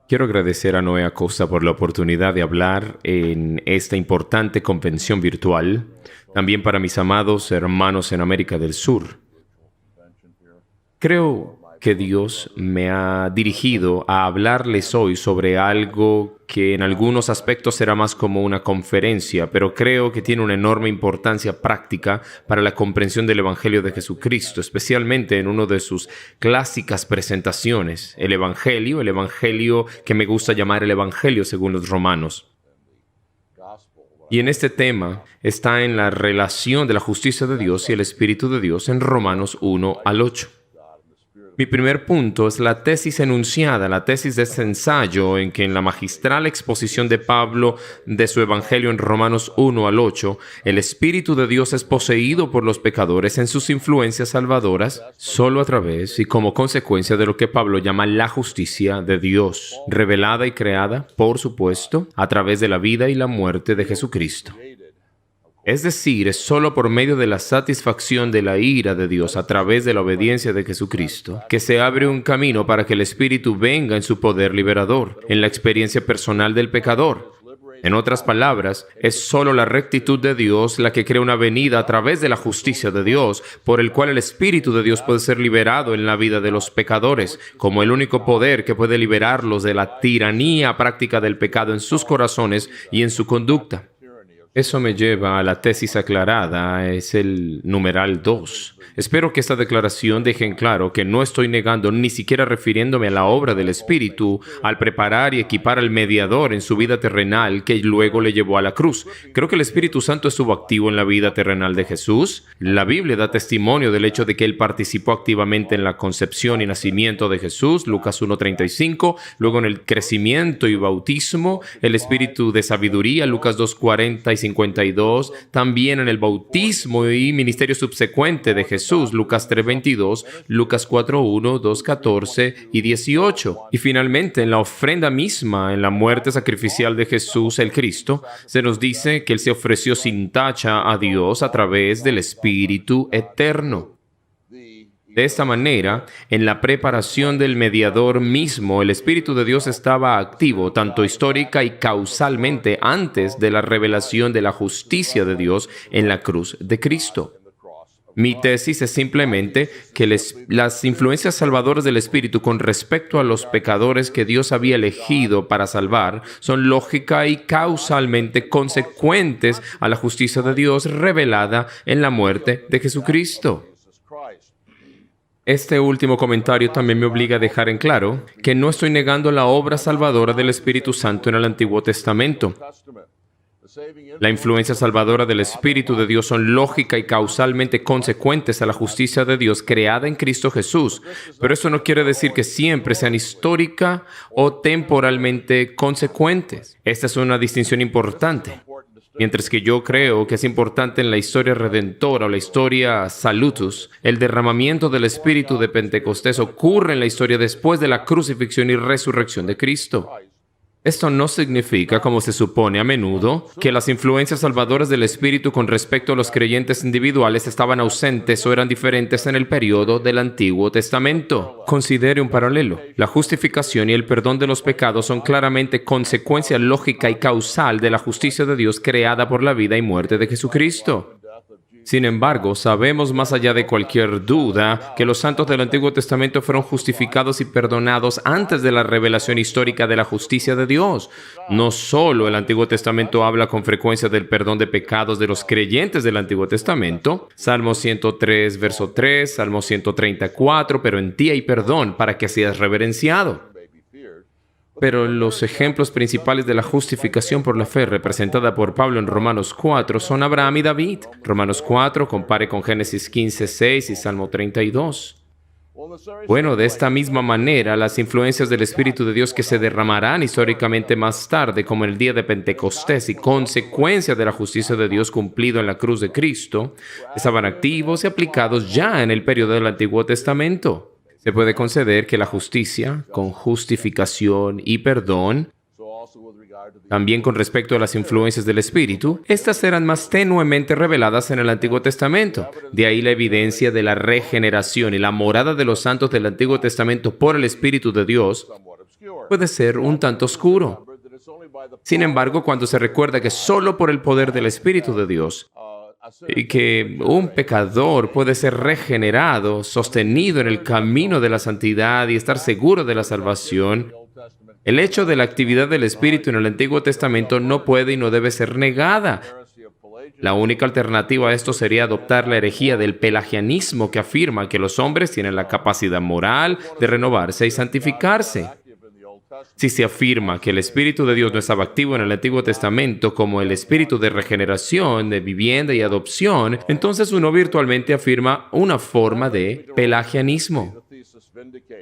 Quiero agradecer a Noé Acosta por la oportunidad de hablar en esta importante convención virtual, también para mis amados hermanos en América del Sur. Creo que Dios me ha dirigido a hablarles hoy sobre algo que en algunos aspectos será más como una conferencia, pero creo que tiene una enorme importancia práctica para la comprensión del Evangelio de Jesucristo, especialmente en una de sus clásicas presentaciones, el Evangelio que me gusta llamar el Evangelio según los romanos. Y en este tema está en la relación de la justicia de Dios y el Espíritu de Dios en Romanos 1 al 8. Mi primer punto es la tesis enunciada, la tesis de este ensayo, en que en la magistral exposición de Pablo de su Evangelio en Romanos 1 al 8, el Espíritu de Dios es poseído por los pecadores en sus influencias salvadoras solo a través y como consecuencia de lo que Pablo llama la justicia de Dios, revelada y creada, por supuesto, a través de la vida y la muerte de Jesucristo. Es decir, es solo por medio de la satisfacción de la ira de Dios a través de la obediencia de Jesucristo que se abre un camino para que el Espíritu venga en su poder liberador, en la experiencia personal del pecador. En otras palabras, es solo la rectitud de Dios la que crea una venida a través de la justicia de Dios, por el cual el Espíritu de Dios puede ser liberado en la vida de los pecadores, como el único poder que puede liberarlos de la tiranía práctica del pecado en sus corazones y en su conducta. Eso me lleva a la tesis aclarada, es el numeral 2. Espero que esta declaración deje en claro que no estoy negando ni siquiera refiriéndome a la obra del Espíritu al preparar y equipar al mediador en su vida terrenal que luego le llevó a la cruz. Creo que el Espíritu Santo estuvo activo en la vida terrenal de Jesús. La Biblia da testimonio del hecho de que Él participó activamente en la concepción y nacimiento de Jesús, Lucas 1:35, luego en el crecimiento y bautismo, el Espíritu de sabiduría, Lucas 2:40 y 52, también en el bautismo y ministerio subsecuente de Jesús, Lucas 3:22, Lucas 4:1, 2:14 y 18. Y finalmente, en la ofrenda misma, en la muerte sacrificial de Jesús el Cristo, se nos dice que Él se ofreció sin tacha a Dios a través del Espíritu eterno. De esta manera, en la preparación del mediador mismo, el Espíritu de Dios estaba activo tanto histórica y causalmente antes de la revelación de la justicia de Dios en la cruz de Cristo. Mi tesis es simplemente que las influencias salvadoras del Espíritu con respecto a los pecadores que Dios había elegido para salvar son lógica y causalmente consecuentes a la justicia de Dios revelada en la muerte de Jesucristo. Este último comentario también me obliga a dejar en claro que no estoy negando la obra salvadora del Espíritu Santo en el Antiguo Testamento. La influencia salvadora del Espíritu de Dios son lógica y causalmente consecuentes a la justicia de Dios creada en Cristo Jesús, pero eso no quiere decir que siempre sean histórica o temporalmente consecuentes. Esta es una distinción importante. Mientras que yo creo que es importante en la historia redentora o la historia salutus, el derramamiento del Espíritu de Pentecostés ocurre en la historia después de la crucifixión y resurrección de Cristo. Esto no significa, como se supone a menudo, que las influencias salvadoras del Espíritu con respecto a los creyentes individuales estaban ausentes o eran diferentes en el periodo del Antiguo Testamento. Considere un paralelo. La justificación y el perdón de los pecados son claramente consecuencia lógica y causal de la justicia de Dios creada por la vida y muerte de Jesucristo. Sin embargo, sabemos más allá de cualquier duda que los santos del Antiguo Testamento fueron justificados y perdonados antes de la revelación histórica de la justicia de Dios. No solo el Antiguo Testamento habla con frecuencia del perdón de pecados de los creyentes del Antiguo Testamento, Salmo 103, verso 3, Salmo 134, pero en ti hay perdón para que seas reverenciado. Pero los ejemplos principales de la justificación por la fe representada por Pablo en Romanos 4 son Abraham y David. Romanos 4 compare con Génesis 15:6 y Salmo 32. Bueno, de esta misma manera, las influencias del Espíritu de Dios que se derramarán históricamente más tarde, como el día de Pentecostés y consecuencia de la justicia de Dios cumplido en la cruz de Cristo, estaban activos y aplicados ya en el periodo del Antiguo Testamento. Se puede conceder que la justicia, con justificación y perdón, también con respecto a las influencias del Espíritu, estas eran más tenuemente reveladas en el Antiguo Testamento. De ahí la evidencia de la regeneración y la morada de los santos del Antiguo Testamento por el Espíritu de Dios puede ser un tanto oscuro. Sin embargo, cuando se recuerda que solo por el poder del Espíritu de Dios y que un pecador puede ser regenerado, sostenido en el camino de la santidad y estar seguro de la salvación, el hecho de la actividad del Espíritu en el Antiguo Testamento no puede y no debe ser negada. La única alternativa a esto sería adoptar la herejía del pelagianismo que afirma que los hombres tienen la capacidad moral de renovarse y santificarse. Si se afirma que el Espíritu de Dios no estaba activo en el Antiguo Testamento como el Espíritu de regeneración, de vivienda y adopción, entonces uno virtualmente afirma una forma de pelagianismo.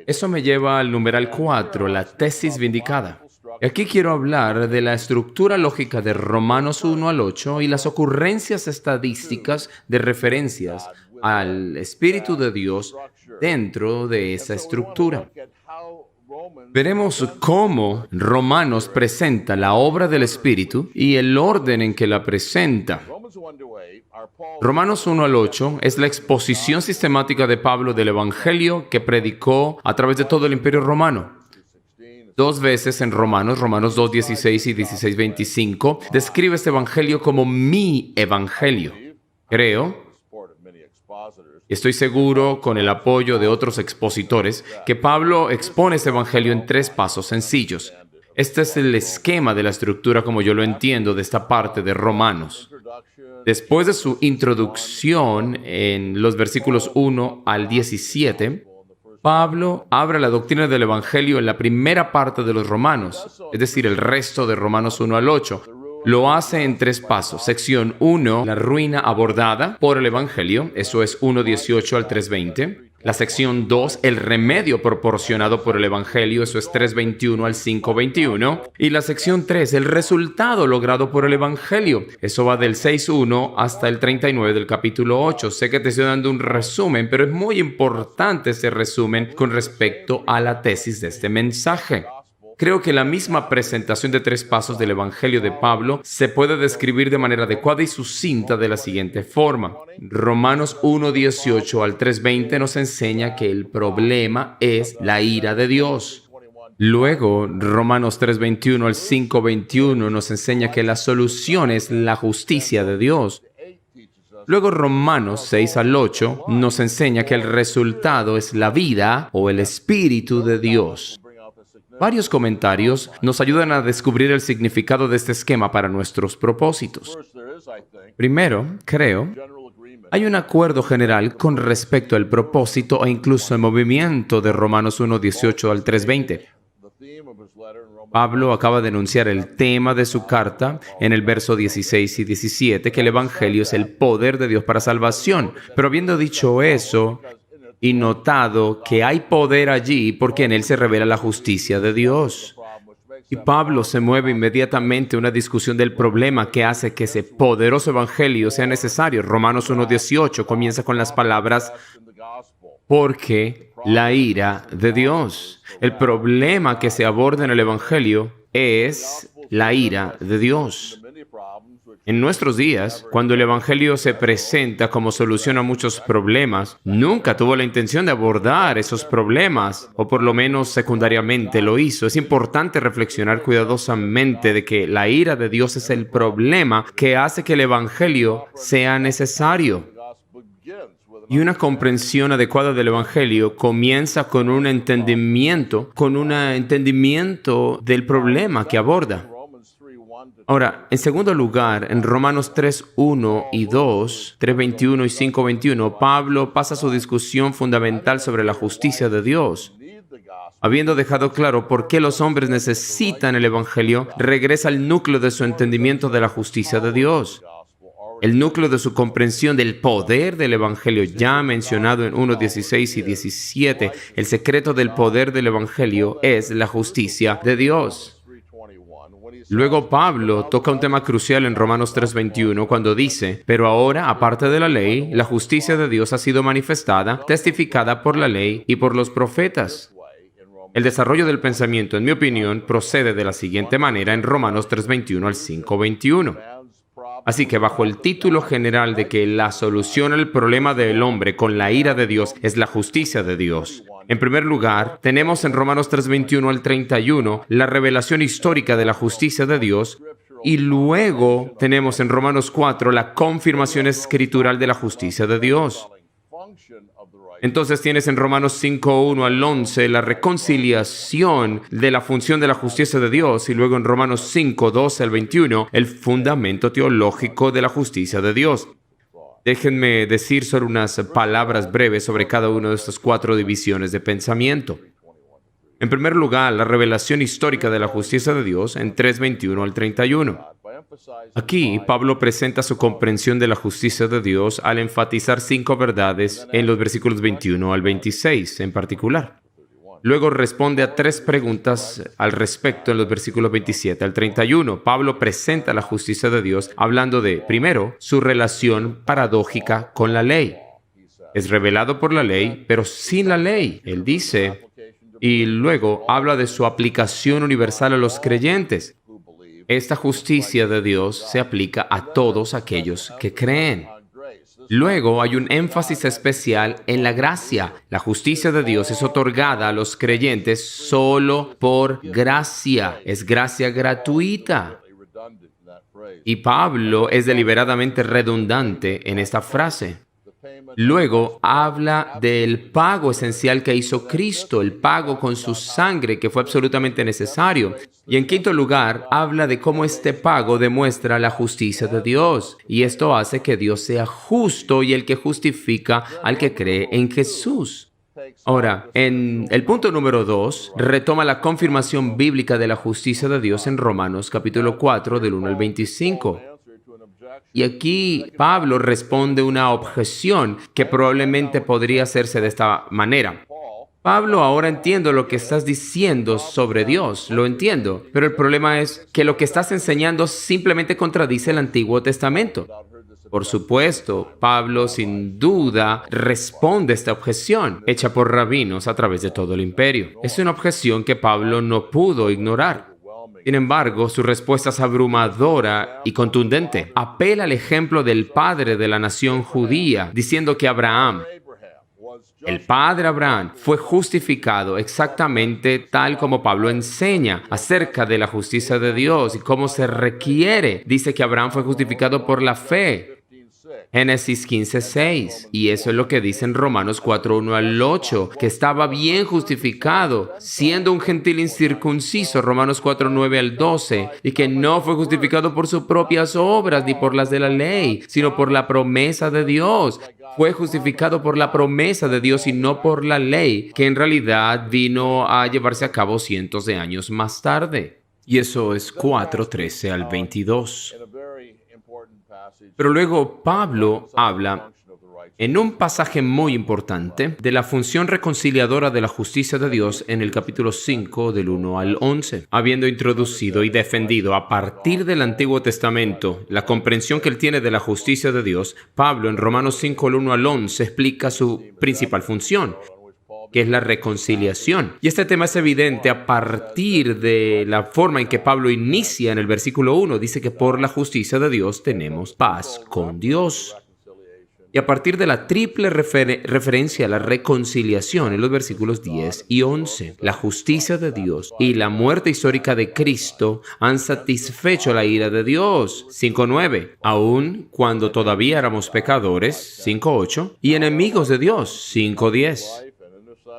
Eso me lleva al numeral 4, la tesis vindicada. Aquí quiero hablar de la estructura lógica de Romanos 1 al 8 y las ocurrencias estadísticas de referencias al Espíritu de Dios dentro de esa estructura. Veremos cómo Romanos presenta la obra del Espíritu y el orden en que la presenta. Romanos 1 al 8 es la exposición sistemática de Pablo del Evangelio que predicó a través de todo el Imperio Romano. Dos veces en Romanos 2:16 y 16:25, describe este Evangelio como mi Evangelio. Creo, y estoy seguro, con el apoyo de otros expositores, que Pablo expone este Evangelio en 3 pasos sencillos. Este es el esquema de la estructura como yo lo entiendo de esta parte de Romanos. Después de su introducción en los versículos 1 al 17, Pablo abre la doctrina del Evangelio en la primera parte de los Romanos, es decir, el resto de Romanos 1 al 8. Lo hace en 3 pasos. Sección 1, la ruina abordada por el Evangelio, eso es 1:18 al 3:20. La sección 2, el remedio proporcionado por el Evangelio, eso es 3:21 al 5:21. Y la sección 3, el resultado logrado por el Evangelio. Eso va del 6:1 hasta el 39 del capítulo 8. Sé que te estoy dando un resumen, pero es muy importante ese resumen con respecto a la tesis de este mensaje. Creo que la misma presentación de 3 pasos del Evangelio de Pablo se puede describir de manera adecuada y sucinta de la siguiente forma. Romanos 1:18 al 3:20 nos enseña que el problema es la ira de Dios. Luego, Romanos 3:21 al 5:21 nos enseña que la solución es la justicia de Dios. Luego, Romanos 6 al 8 nos enseña que el resultado es la vida o el Espíritu de Dios. Varios comentarios nos ayudan a descubrir el significado de este esquema para nuestros propósitos. Primero, creo, hay un acuerdo general con respecto al propósito e incluso el movimiento de Romanos 1:18 al 3:20. Pablo acaba de enunciar el tema de su carta en el verso 16 y 17, que el Evangelio es el poder de Dios para salvación. Pero habiendo dicho eso, y notado que hay poder allí porque en él se revela la justicia de Dios. Y Pablo se mueve inmediatamente a una discusión del problema que hace que ese poderoso evangelio sea necesario. Romanos 1:18 comienza con las palabras, porque la ira de Dios. El problema que se aborda en el evangelio es la ira de Dios. En nuestros días, cuando el Evangelio se presenta como solución a muchos problemas, nunca tuvo la intención de abordar esos problemas, o por lo menos secundariamente lo hizo. Es importante reflexionar cuidadosamente de que la ira de Dios es el problema que hace que el Evangelio sea necesario. Y una comprensión adecuada del Evangelio comienza con un entendimiento del problema que aborda. Ahora, en segundo lugar, en Romanos 3:1 y 2, 3:21 y 5:21, Pablo pasa su discusión fundamental sobre la justicia de Dios. Habiendo dejado claro por qué los hombres necesitan el Evangelio, regresa al núcleo de su entendimiento de la justicia de Dios. El núcleo de su comprensión del poder del Evangelio, ya mencionado en 1:16 y 17, el secreto del poder del Evangelio es la justicia de Dios. Luego Pablo toca un tema crucial en Romanos 3:21 cuando dice, pero ahora, aparte de la ley, la justicia de Dios ha sido manifestada, testificada por la ley y por los profetas. El desarrollo del pensamiento, en mi opinión, procede de la siguiente manera en Romanos 3:21 al 5:21. Así que bajo el título general de que la solución al problema del hombre con la ira de Dios es la justicia de Dios. En primer lugar, tenemos en Romanos 3:21 al 31 la revelación histórica de la justicia de Dios, y luego tenemos en Romanos 4 la confirmación escritural de la justicia de Dios. Entonces tienes en Romanos 5:1 al 11 la reconciliación de la función de la justicia de Dios, y luego en Romanos 5:12 al 21 el fundamento teológico de la justicia de Dios. Déjenme decir solo unas palabras breves sobre cada una de estas 4 divisiones de pensamiento. En primer lugar, la revelación histórica de la justicia de Dios en 3:21 al 31. Aquí, Pablo presenta su comprensión de la justicia de Dios al enfatizar 5 verdades en los versículos 21 al 26 en particular. Luego responde a 3 preguntas al respecto en los versículos 27 al 31. Pablo presenta la justicia de Dios hablando de, primero, su relación paradójica con la ley. Es revelado por la ley, pero sin la ley, él dice. Y luego habla de su aplicación universal a los creyentes. Esta justicia de Dios se aplica a todos aquellos que creen. Luego hay un énfasis especial en la gracia. La justicia de Dios es otorgada a los creyentes solo por gracia. Es gracia gratuita. Y Pablo es deliberadamente redundante en esta frase. Luego habla del pago esencial que hizo Cristo, el pago con su sangre que fue absolutamente necesario. Y en quinto lugar, habla de cómo este pago demuestra la justicia de Dios. Y esto hace que Dios sea justo y el que justifica al que cree en Jesús. Ahora, en el punto número 2, retoma la confirmación bíblica de la justicia de Dios en Romanos capítulo 4, del 1 al 25. Y aquí Pablo responde una objeción que probablemente podría hacerse de esta manera. Pablo, ahora entiendo lo que estás diciendo sobre Dios, lo entiendo, pero el problema es que lo que estás enseñando simplemente contradice el Antiguo Testamento. Por supuesto, Pablo sin duda responde a esta objeción, hecha por rabinos a través de todo el imperio. Es una objeción que Pablo no pudo ignorar. Sin embargo, su respuesta es abrumadora y contundente. Apela al ejemplo del padre de la nación judía, diciendo que Abraham, el padre Abraham, fue justificado exactamente tal como Pablo enseña acerca de la justicia de Dios y cómo se requiere. Dice que Abraham fue justificado por la fe. Génesis 15:6. Y eso es lo que dice en Romanos 4:1 al 8, que estaba bien justificado, siendo un gentil incircunciso, Romanos 4:9 al 12, y que no fue justificado por sus propias obras ni por las de la ley, sino por la promesa de Dios. Fue justificado por la promesa de Dios y no por la ley, que en realidad vino a llevarse a cabo cientos de años más tarde. Y eso es 4:13 al 22. Pero luego Pablo habla en un pasaje muy importante de la función reconciliadora de la justicia de Dios en el capítulo 5 del 1 al 11. Habiendo introducido y defendido a partir del Antiguo Testamento la comprensión que él tiene de la justicia de Dios, Pablo en Romanos 5 del 1 al 11 explica su principal función, que es la reconciliación. Y este tema es evidente a partir de la forma en que Pablo inicia en el versículo 1. Dice que por la justicia de Dios tenemos paz con Dios. Y a partir de la triple referencia a la reconciliación en los versículos 10 y 11, la justicia de Dios y la muerte histórica de Cristo han satisfecho la ira de Dios. 5:9. Aun cuando todavía éramos pecadores. 5:8. Y enemigos de Dios. 5:10.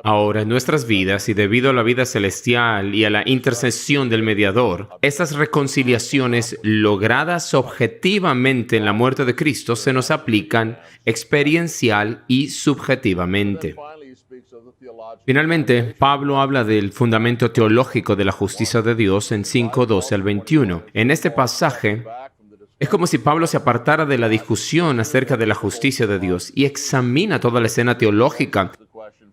Ahora, en nuestras vidas y debido a la vida celestial y a la intercesión del mediador, estas reconciliaciones logradas objetivamente en la muerte de Cristo se nos aplican experiencial y subjetivamente. Finalmente, Pablo habla del fundamento teológico de la justicia de Dios en 5:12 al 21. En este pasaje, es como si Pablo se apartara de la discusión acerca de la justicia de Dios y examina toda la escena teológica.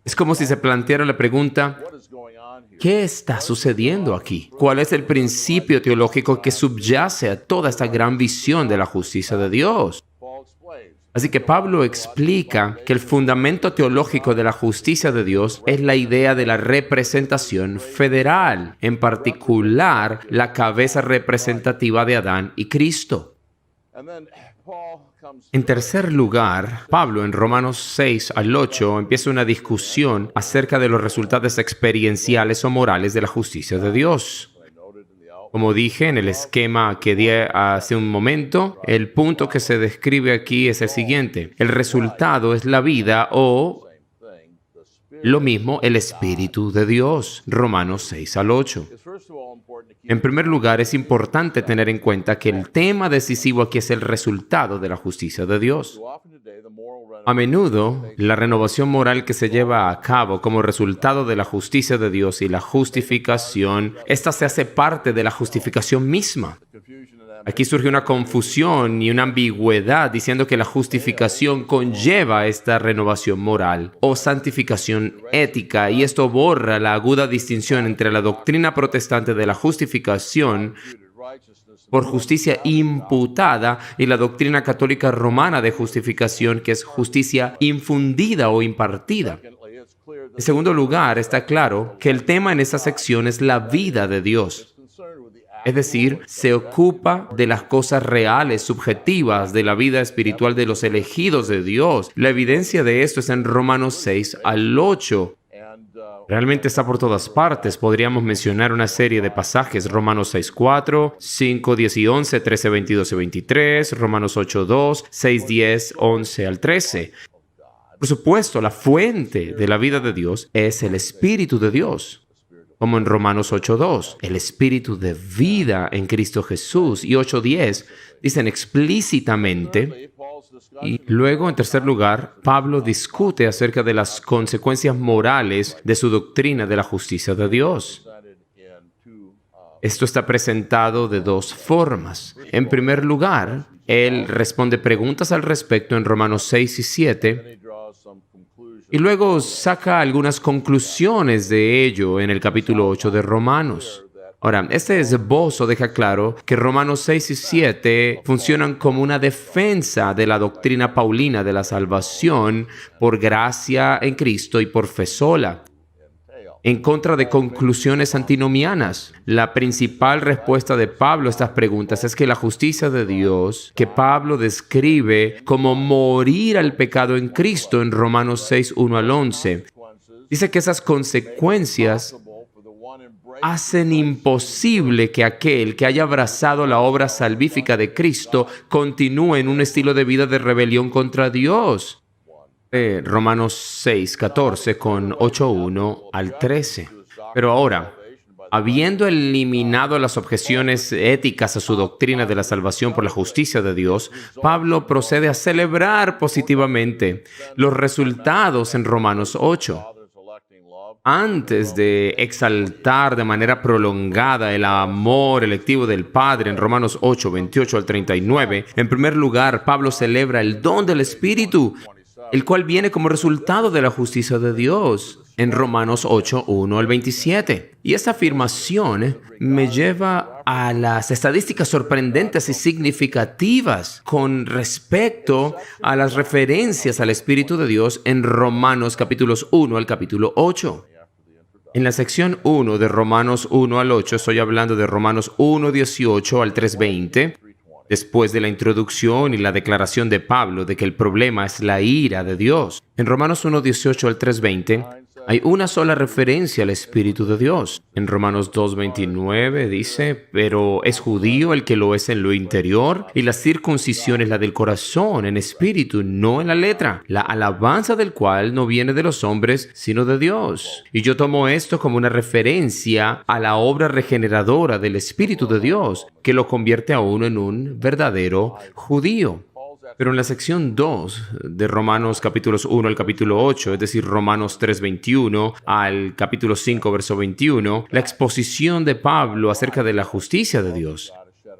Es como si se planteara la pregunta, ¿qué está sucediendo aquí? ¿Cuál es el principio teológico que subyace a toda esta gran visión de la justicia de Dios? Así que Pablo explica que el fundamento teológico de la justicia de Dios es la idea de la representación federal, en particular la cabeza representativa de Adán y Cristo. En tercer lugar, Pablo en Romanos 6 al 8 empieza una discusión acerca de los resultados experienciales o morales de la justicia de Dios. Como dije en el esquema que di hace un momento, el punto que se describe aquí es el siguiente. El resultado es la vida o lo mismo el Espíritu de Dios. Romanos 6 al 8. En primer lugar, es importante tener en cuenta que el tema decisivo aquí es el resultado de la justicia de Dios. A menudo, la renovación moral que se lleva a cabo como resultado de la justicia de Dios y la justificación, esta se hace parte de la justificación misma. Aquí surge una confusión y una ambigüedad diciendo que la justificación conlleva esta renovación moral o santificación ética, y esto borra la aguda distinción entre la doctrina protestante de la justificación por justicia imputada y la doctrina católica romana de justificación, que es justicia infundida o impartida. En segundo lugar, está claro que el tema en esta sección es la vida de Dios. Es decir, se ocupa de las cosas reales, subjetivas, de la vida espiritual de los elegidos de Dios. La evidencia de esto es en Romanos 6 al 8. Realmente está por todas partes. Podríamos mencionar una serie de pasajes: Romanos 6, 4, 5, 10 y 11, 13, 22 y 23, Romanos 8, 2, 6, 10, 11 al 13. Por supuesto, la fuente de la vida de Dios es el Espíritu de Dios, como en Romanos 8, 2, el Espíritu de vida en Cristo Jesús, y 8, 10 dicen explícitamente. Y luego, en tercer lugar, Pablo discute acerca de las consecuencias morales de su doctrina de la justicia de Dios. Esto está presentado de dos formas. En primer lugar, él responde preguntas al respecto en Romanos 6 y 7, y luego saca algunas conclusiones de ello en el capítulo 8 de Romanos. Ahora, este esbozo deja claro que Romanos 6 y 7 funcionan como una defensa de la doctrina paulina de la salvación por gracia en Cristo y por fe sola, en contra de conclusiones antinomianas. La principal respuesta de Pablo a estas preguntas es que la justicia de Dios, que Pablo describe como morir al pecado en Cristo en Romanos 6, 1 al 11, dice que esas consecuencias hacen imposible que aquel que haya abrazado la obra salvífica de Cristo continúe en un estilo de vida de rebelión contra Dios. Romanos 6, 14 con 8, 1 al 13. Pero ahora, habiendo eliminado las objeciones éticas a su doctrina de la salvación por la justicia de Dios, Pablo procede a celebrar positivamente los resultados en Romanos 8. Antes de exaltar de manera prolongada el amor electivo del Padre en Romanos 8, 28 al 39, en primer lugar, Pablo celebra el don del Espíritu, el cual viene como resultado de la justicia de Dios en Romanos 8, 1 al 27. Y esta afirmación me lleva a las estadísticas sorprendentes y significativas con respecto a las referencias al Espíritu de Dios en Romanos capítulos 1 al capítulo 8. En la sección 1 de Romanos 1 al 8, estoy hablando de Romanos 1, 18 al 3, 20, después de la introducción y la declaración de Pablo de que el problema es la ira de Dios. En Romanos 1, 18 al 3, 20, hay una sola referencia al Espíritu de Dios. En Romanos 2, 29 dice, pero es judío el que lo es en lo interior, y la circuncisión es la del corazón, en espíritu, no en la letra, la alabanza del cual no viene de los hombres, sino de Dios. Y yo tomo esto como una referencia a la obra regeneradora del Espíritu de Dios, que lo convierte a uno en un verdadero judío. Pero en la sección 2 de Romanos capítulos 1 al capítulo 8, es decir, Romanos 3, 21 al capítulo 5, verso 21, la exposición de Pablo acerca de la justicia de Dios.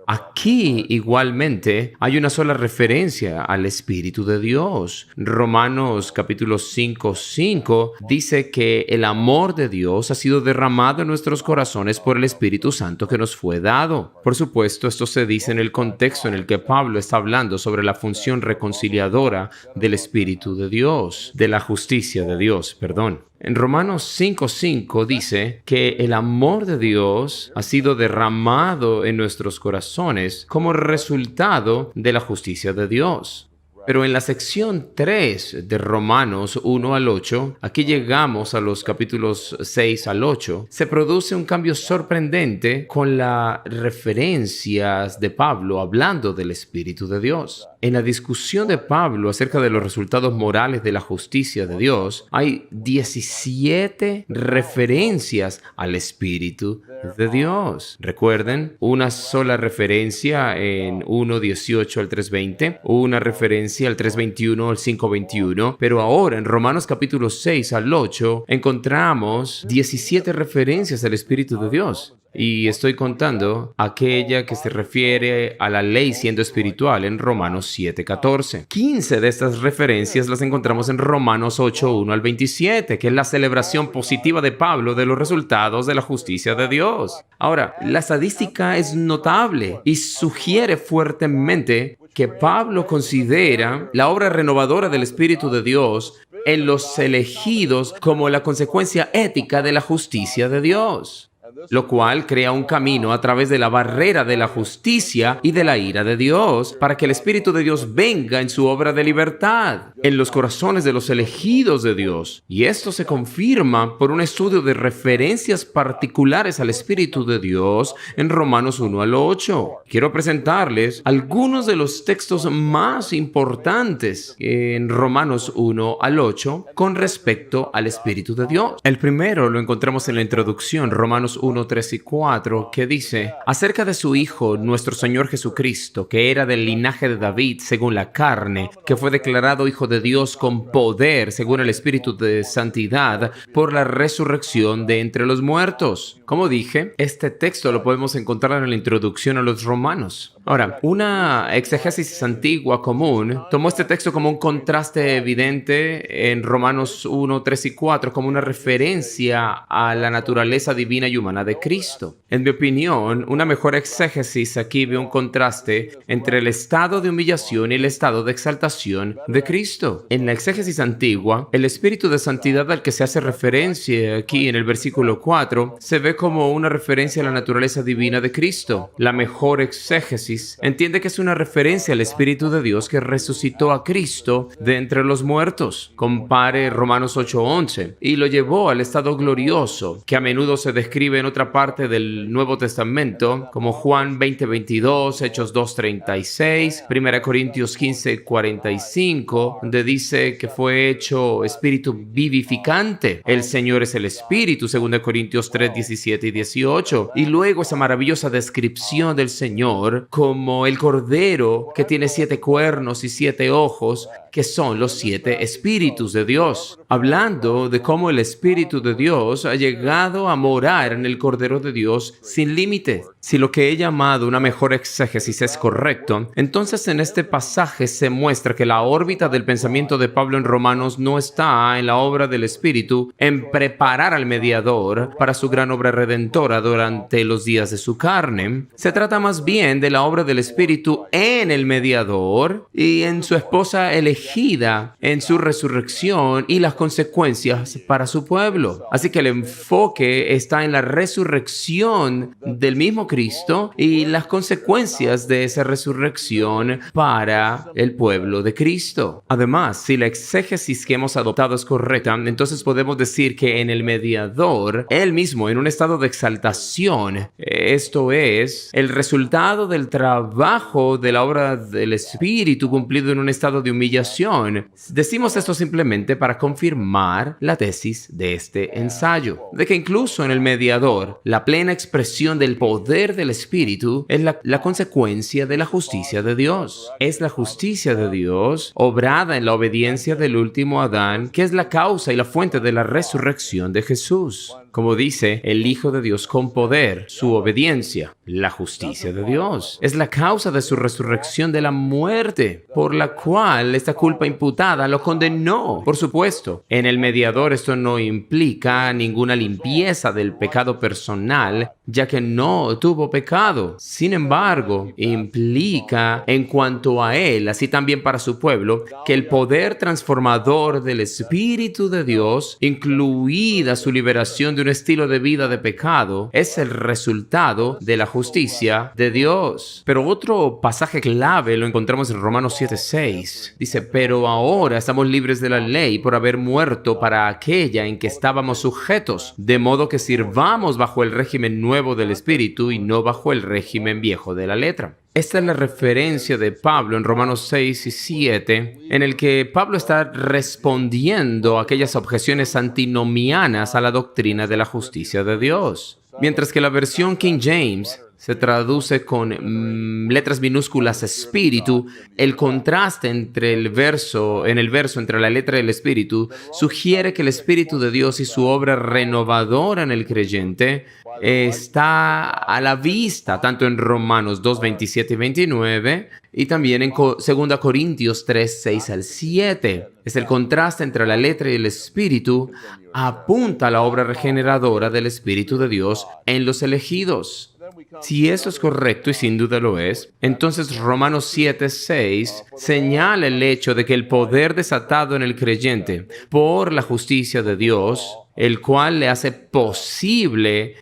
Aquí, igualmente, hay una sola referencia al Espíritu de Dios. Romanos capítulo 5, 5 dice que el amor de Dios ha sido derramado en nuestros corazones por el Espíritu Santo que nos fue dado. Por supuesto, esto se dice en el contexto en el que Pablo está hablando sobre la función reconciliadora del Espíritu de Dios, de la justicia de Dios, perdón. En Romanos 5:5 dice que el amor de Dios ha sido derramado en nuestros corazones como resultado de la justicia de Dios. Pero en la sección 3 de Romanos 1 al 8, aquí llegamos a los capítulos 6 al 8, se produce un cambio sorprendente con las referencias de Pablo hablando del Espíritu de Dios. En la discusión de Pablo acerca de los resultados morales de la justicia de Dios, hay 17 referencias al Espíritu de Dios. Recuerden, una sola referencia en 1:18 al 3:20, una referencia al 3:21 al 5:21, pero ahora en Romanos capítulo 6 al 8 encontramos 17 referencias al Espíritu de Dios. Y estoy contando aquella que se refiere a la ley siendo espiritual en Romanos 7:14. 15 de estas referencias las encontramos en Romanos 8:1 al 27, que es la celebración positiva de Pablo de los resultados de la justicia de Dios. Ahora, la estadística es notable y sugiere fuertemente que Pablo considera la obra renovadora del Espíritu de Dios en los elegidos como la consecuencia ética de la justicia de Dios, lo cual crea un camino a través de la barrera de la justicia y de la ira de Dios para que el Espíritu de Dios venga en su obra de libertad en los corazones de los elegidos de Dios. Y esto se confirma por un estudio de referencias particulares al Espíritu de Dios en Romanos 1 al 8. Quiero presentarles algunos de los textos más importantes en Romanos 1 al 8 con respecto al Espíritu de Dios. El primero lo encontramos en la introducción, Romanos 1, 3 y 4, que dice acerca de su Hijo, nuestro Señor Jesucristo, que era del linaje de David según la carne, que fue declarado Hijo de Dios con poder según el Espíritu de Santidad por la resurrección de entre los muertos. Como dije, este texto lo podemos encontrar en la introducción a los Romanos. Ahora, una exégesis antigua común tomó este texto como un contraste evidente en Romanos 1, 3 y 4 como una referencia a la naturaleza divina y humana de Cristo. En mi opinión, una mejor exégesis aquí ve un contraste entre el estado de humillación y el estado de exaltación de Cristo. En la exégesis antigua, el Espíritu de Santidad al que se hace referencia aquí en el versículo 4 se ve como una referencia a la naturaleza divina de Cristo. La mejor exégesis entiende que es una referencia al Espíritu de Dios que resucitó a Cristo de entre los muertos. Compare Romanos 8:11 y lo llevó al estado glorioso, que a menudo se describe en otra parte del Nuevo Testamento, como Juan 20:22, Hechos 2:36, 1 Corintios 15:45, donde dice que fue hecho espíritu vivificante. El Señor es el Espíritu, 2 Corintios 3:17 y 18. Y luego esa maravillosa descripción del Señor como el Cordero que tiene 7 cuernos y 7 ojos, que son los 7 espíritus de Dios, hablando de cómo el Espíritu de Dios ha llegado a morar en el Cordero de Dios sin límite. Si lo que he llamado una mejor exégesis es correcto, entonces en este pasaje se muestra que la órbita del pensamiento de Pablo en Romanos no está en la obra del Espíritu en preparar al mediador para su gran obra redentora durante los días de su carne. Se trata más bien de la obra del Espíritu en el mediador y en su esposa elegida, en su resurrección y las consecuencias para su pueblo. Así que el enfoque está en la resurrección del mismo Cristo y las consecuencias de esa resurrección para el pueblo de Cristo. Además, si la exégesis que hemos adoptado es correcta, entonces podemos decir que en el mediador, él mismo en un estado de exaltación, esto es, el resultado del trabajo de la obra del Espíritu cumplido en un estado de humillación. Decimos esto simplemente para confirmar la tesis de este ensayo, de que incluso en el mediador, la plena expresión del poder del Espíritu es la consecuencia de la justicia de Dios. Es la justicia de Dios obrada en la obediencia del último Adán, que es la causa y la fuente de la resurrección de Jesús. como dice el Hijo de Dios, con poder, su obediencia. La justicia de Dios es la causa de su resurrección de la muerte, por la cual esta culpa imputada lo condenó. Por supuesto, en el mediador esto no implica ninguna limpieza del pecado personal, ya que no tuvo pecado. Sin embargo, implica en cuanto a él, así también para su pueblo, que el poder transformador del Espíritu de Dios, incluida su liberación de un estilo de vida de pecado, es el resultado de la justicia de Dios. Pero otro pasaje clave lo encontramos en Romanos 7:6. Dice, pero ahora estamos libres de la ley por haber muerto para aquella en que estábamos sujetos, de modo que sirvamos bajo el régimen nuevo del Espíritu y no bajo el régimen viejo de la letra. Esta es la referencia de Pablo en Romanos 6 y 7, en el que Pablo está respondiendo a aquellas objeciones antinomianas a la doctrina de la justicia de Dios. Mientras que la versión King James se traduce con letras minúsculas espíritu, el contraste entre el verso entre la letra del espíritu sugiere que el Espíritu de Dios y su obra renovadora en el creyente está a la vista, tanto en Romanos 2, 27 y 29, y también en 2 Corintios 3, 6 al 7. Es el contraste entre la letra y el espíritu, apunta a la obra regeneradora del Espíritu de Dios en los elegidos. Si eso es correcto, y sin duda lo es, entonces Romanos 7:6 señala el hecho de que el poder desatado en el creyente por la justicia de Dios, el cual le hace posible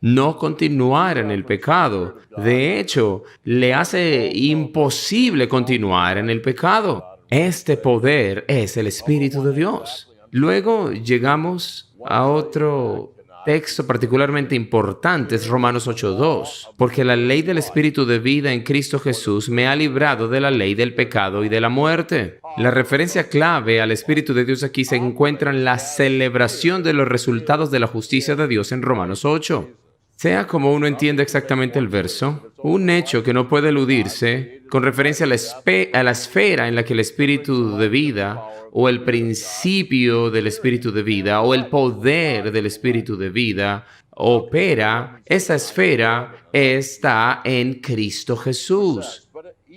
no continuar en el pecado. De hecho, le hace imposible continuar en el pecado. Este poder es el Espíritu de Dios. Luego llegamos a otro texto particularmente importante, es Romanos 8:2, porque la ley del Espíritu de vida en Cristo Jesús me ha librado de la ley del pecado y de la muerte. La referencia clave al Espíritu de Dios aquí se encuentra en la celebración de los resultados de la justicia de Dios en Romanos 8. Sea como uno entienda exactamente el verso, un hecho que no puede eludirse con referencia a la esfera en la que el Espíritu de vida o el principio del Espíritu de vida o el poder del Espíritu de vida opera, esa esfera está en Cristo Jesús.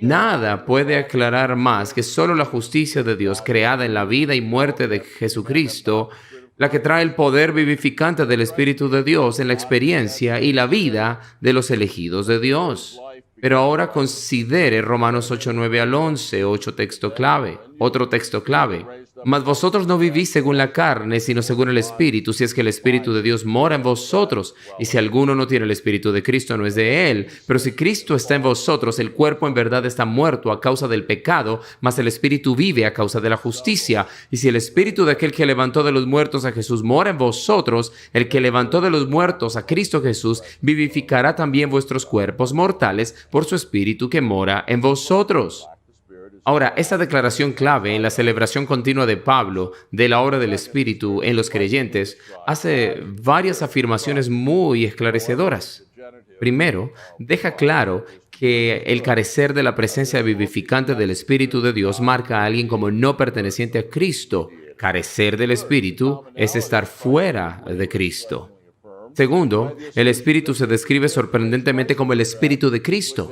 Nada puede aclarar más que solo la justicia de Dios creada en la vida y muerte de Jesucristo, la que trae el poder vivificante del Espíritu de Dios en la experiencia y la vida de los elegidos de Dios. Pero ahora considere Romanos 8, 9 al 11, otro texto clave. Mas vosotros no vivís según la carne, sino según el Espíritu, si es que el Espíritu de Dios mora en vosotros. Y si alguno no tiene el Espíritu de Cristo, no es de él. Pero si Cristo está en vosotros, el cuerpo en verdad está muerto a causa del pecado, mas el Espíritu vive a causa de la justicia. Y si el Espíritu de aquel que levantó de los muertos a Jesús mora en vosotros, el que levantó de los muertos a Cristo Jesús vivificará también vuestros cuerpos mortales por su Espíritu que mora en vosotros. Ahora, esta declaración clave en la celebración continua de Pablo de la obra del Espíritu en los creyentes hace varias afirmaciones muy esclarecedoras. Primero, deja claro que el carecer de la presencia vivificante del Espíritu de Dios marca a alguien como no perteneciente a Cristo. Carecer del Espíritu es estar fuera de Cristo. Segundo, el Espíritu se describe sorprendentemente como el Espíritu de Cristo,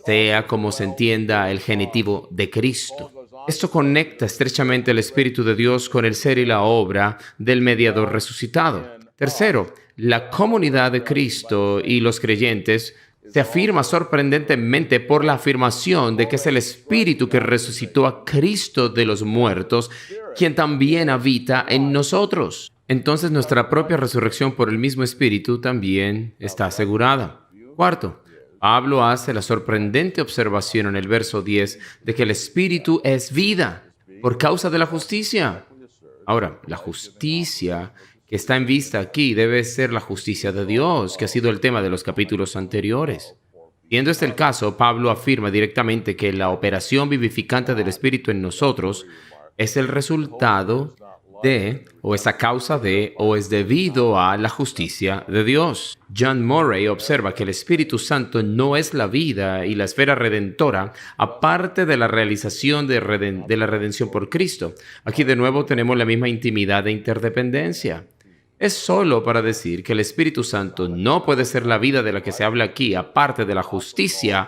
sea como se entienda el genitivo de Cristo. Esto conecta estrechamente el Espíritu de Dios con el ser y la obra del mediador resucitado. Tercero, la comunidad de Cristo y los creyentes se afirma sorprendentemente por la afirmación de que es el Espíritu que resucitó a Cristo de los muertos, quien también habita en nosotros. Entonces nuestra propia resurrección por el mismo Espíritu también está asegurada. Cuarto, Pablo hace la sorprendente observación en el verso 10 de que el Espíritu es vida por causa de la justicia. Ahora, la justicia que está en vista aquí debe ser la justicia de Dios, que ha sido el tema de los capítulos anteriores. Siendo este el caso, Pablo afirma directamente que la operación vivificante del Espíritu en nosotros es el resultado de, o es a causa de, o es debido a la justicia de Dios. John Murray observa que el Espíritu Santo no es la vida y la esfera redentora, aparte de la realización de la redención por Cristo. Aquí de nuevo tenemos la misma intimidad e interdependencia. Es solo para decir que el Espíritu Santo no puede ser la vida de la que se habla aquí, aparte de la justicia,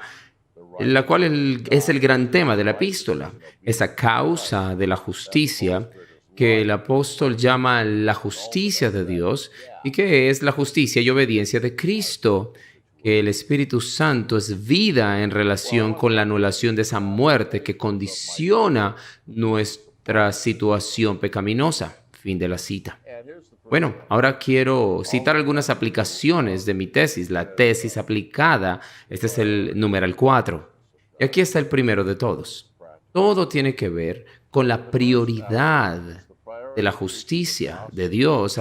la cual es el gran tema de la epístola. Esa causa de la justicia que el apóstol llama la justicia de Dios y que es la justicia y obediencia de Cristo. Que el Espíritu Santo es vida en relación con la anulación de esa muerte que condiciona nuestra situación pecaminosa. Fin de la cita. Bueno, ahora quiero citar algunas aplicaciones de mi tesis, la tesis aplicada. Este es el numeral 4. Y aquí está el primero de todos. Todo tiene que ver con la prioridad de la justicia de Dios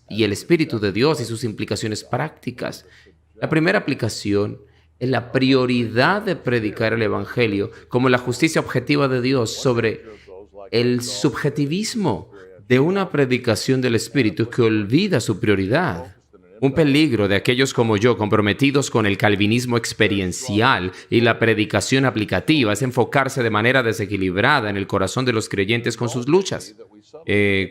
y el Espíritu de Dios y sus implicaciones prácticas. La primera aplicación es la prioridad de predicar el Evangelio como la justicia objetiva de Dios sobre el subjetivismo de una predicación del Espíritu que olvida su prioridad. Un peligro de aquellos como yo comprometidos con el calvinismo experiencial y la predicación aplicativa es enfocarse de manera desequilibrada en el corazón de los creyentes con sus luchas,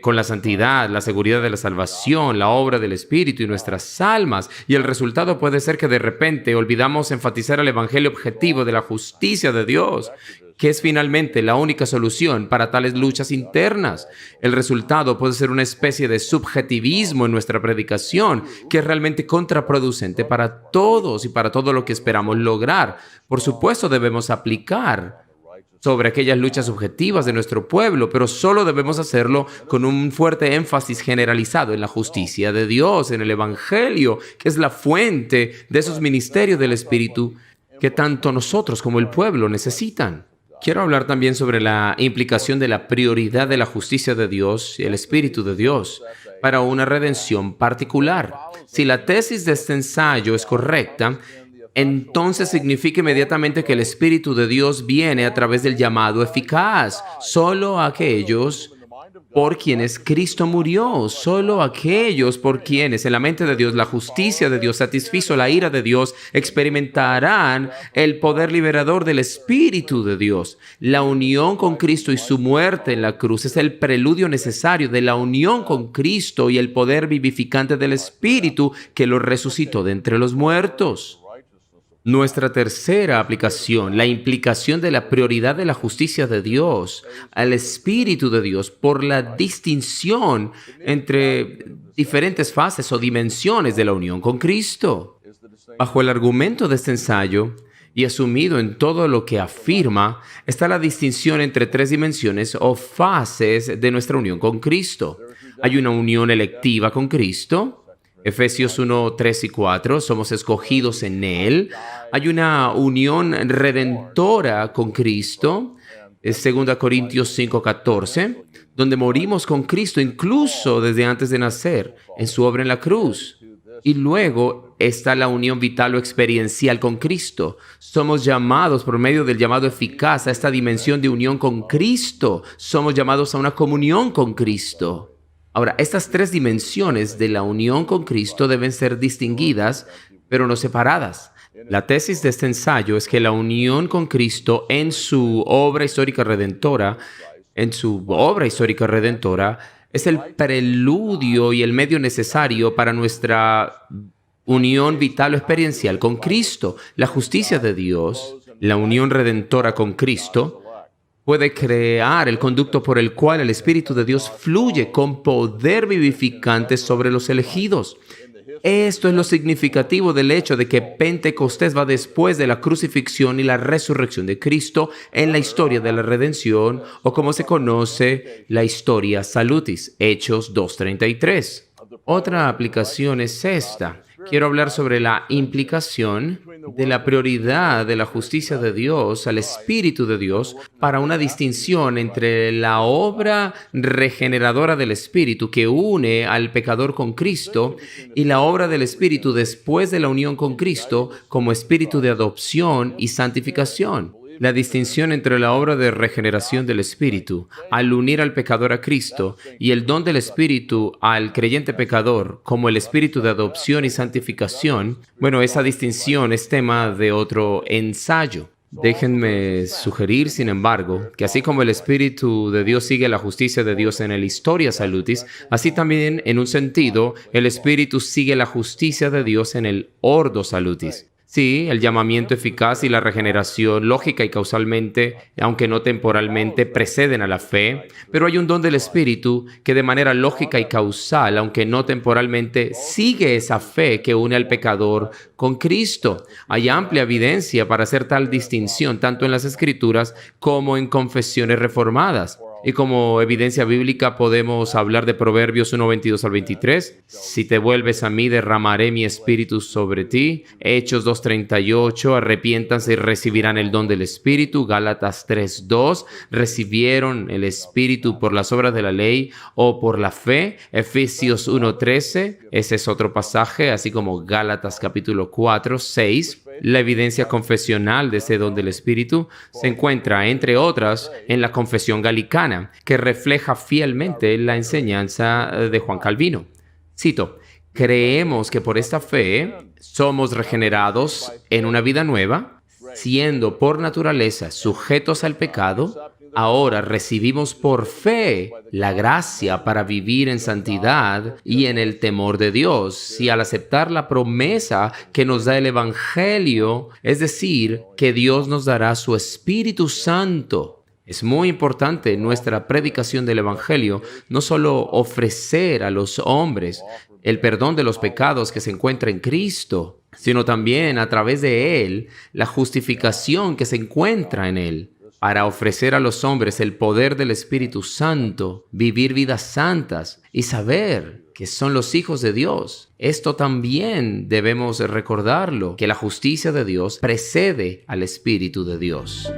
con la santidad, la seguridad de la salvación, la obra del Espíritu y nuestras almas. Y el resultado puede ser que de repente olvidamos enfatizar el evangelio objetivo de la justicia de Dios, que es finalmente la única solución para tales luchas internas. El resultado puede ser una especie de subjetivismo en nuestra predicación, que es realmente contraproducente para todos y para todo lo que esperamos lograr. Por supuesto, debemos aplicar sobre aquellas luchas subjetivas de nuestro pueblo, pero solo debemos hacerlo con un fuerte énfasis generalizado en la justicia de Dios, en el Evangelio, que es la fuente de esos ministerios del Espíritu que tanto nosotros como el pueblo necesitan. Quiero hablar también sobre la implicación de la prioridad de la justicia de Dios y el Espíritu de Dios para una redención particular. Si la tesis de este ensayo es correcta, entonces significa inmediatamente que el Espíritu de Dios viene a través del llamado eficaz. Solo aquellos por quienes Cristo murió, solo aquellos por quienes en la mente de Dios la justicia de Dios satisfizo la ira de Dios experimentarán el poder liberador del Espíritu de Dios. La unión con Cristo y su muerte en la cruz es el preludio necesario de la unión con Cristo y el poder vivificante del Espíritu que lo resucitó de entre los muertos. Nuestra tercera aplicación, la implicación de la prioridad de la justicia de Dios al Espíritu de Dios por la distinción entre diferentes fases o dimensiones de la unión con Cristo. Bajo el argumento de este ensayo y asumido en todo lo que afirma, está la distinción entre tres dimensiones o fases de nuestra unión con Cristo. Hay una unión electiva con Cristo. Efesios 1, 3 y 4, somos escogidos en Él. Hay una unión redentora con Cristo, 2 Corintios 5, 14, donde morimos con Cristo incluso desde antes de nacer, en su obra en la cruz. Y luego está la unión vital o experiencial con Cristo. Somos llamados por medio del llamado eficaz a esta dimensión de unión con Cristo. Somos llamados a una comunión con Cristo. Ahora, estas tres dimensiones de la unión con Cristo deben ser distinguidas, pero no separadas. La tesis de este ensayo es que la unión con Cristo en su obra histórica redentora, es el preludio y el medio necesario para nuestra unión vital o experiencial con Cristo. La justicia de Dios, la unión redentora con Cristo, puede crear el conducto por el cual el Espíritu de Dios fluye con poder vivificante sobre los elegidos. Esto es lo significativo del hecho de que Pentecostés va después de la crucifixión y la resurrección de Cristo en la historia de la redención, o como se conoce, la historia salutis, Hechos 2:33. Otra aplicación es esta. Quiero hablar sobre la implicación de la prioridad de la justicia de Dios al Espíritu de Dios para una distinción entre la obra regeneradora del Espíritu que une al pecador con Cristo y la obra del Espíritu después de la unión con Cristo como Espíritu de adopción y santificación. La distinción entre la obra de regeneración del Espíritu al unir al pecador a Cristo y el don del Espíritu al creyente pecador como el Espíritu de adopción y santificación, bueno, esa distinción es tema de otro ensayo. Déjenme sugerir, sin embargo, que así como el Espíritu de Dios sigue la justicia de Dios en el Historia Salutis, así también, en un sentido, el Espíritu sigue la justicia de Dios en el Ordo Salutis. Sí, el llamamiento eficaz y la regeneración lógica y causalmente, aunque no temporalmente, preceden a la fe, pero hay un don del Espíritu que de manera lógica y causal, aunque no temporalmente, sigue esa fe que une al pecador con Cristo. Hay amplia evidencia para hacer tal distinción tanto en las Escrituras como en confesiones reformadas. Y como evidencia bíblica podemos hablar de Proverbios 1:22 al 23. Si te vuelves a mí, derramaré mi espíritu sobre ti. Hechos 2:38, arrepiéntanse y recibirán el don del Espíritu. Gálatas 3:2, recibieron el Espíritu por las obras de la ley o por la fe. Efesios 1:13, ese es otro pasaje, así como Gálatas capítulo 4:6. La evidencia confesional de ese don del Espíritu se encuentra, entre otras, en la Confesión Galicana, que refleja fielmente la enseñanza de Juan Calvino. Cito: creemos que por esta fe somos regenerados en una vida nueva, siendo por naturaleza sujetos al pecado. Ahora recibimos por fe la gracia para vivir en santidad y en el temor de Dios. Y al aceptar la promesa que nos da el Evangelio, es decir, que Dios nos dará su Espíritu Santo. Es muy importante en nuestra predicación del Evangelio no solo ofrecer a los hombres el perdón de los pecados que se encuentra en Cristo, sino también a través de Él la justificación que se encuentra en Él, para ofrecer a los hombres el poder del Espíritu Santo, vivir vidas santas y saber que son los hijos de Dios. Esto también debemos recordarlo, que la justicia de Dios precede al Espíritu de Dios.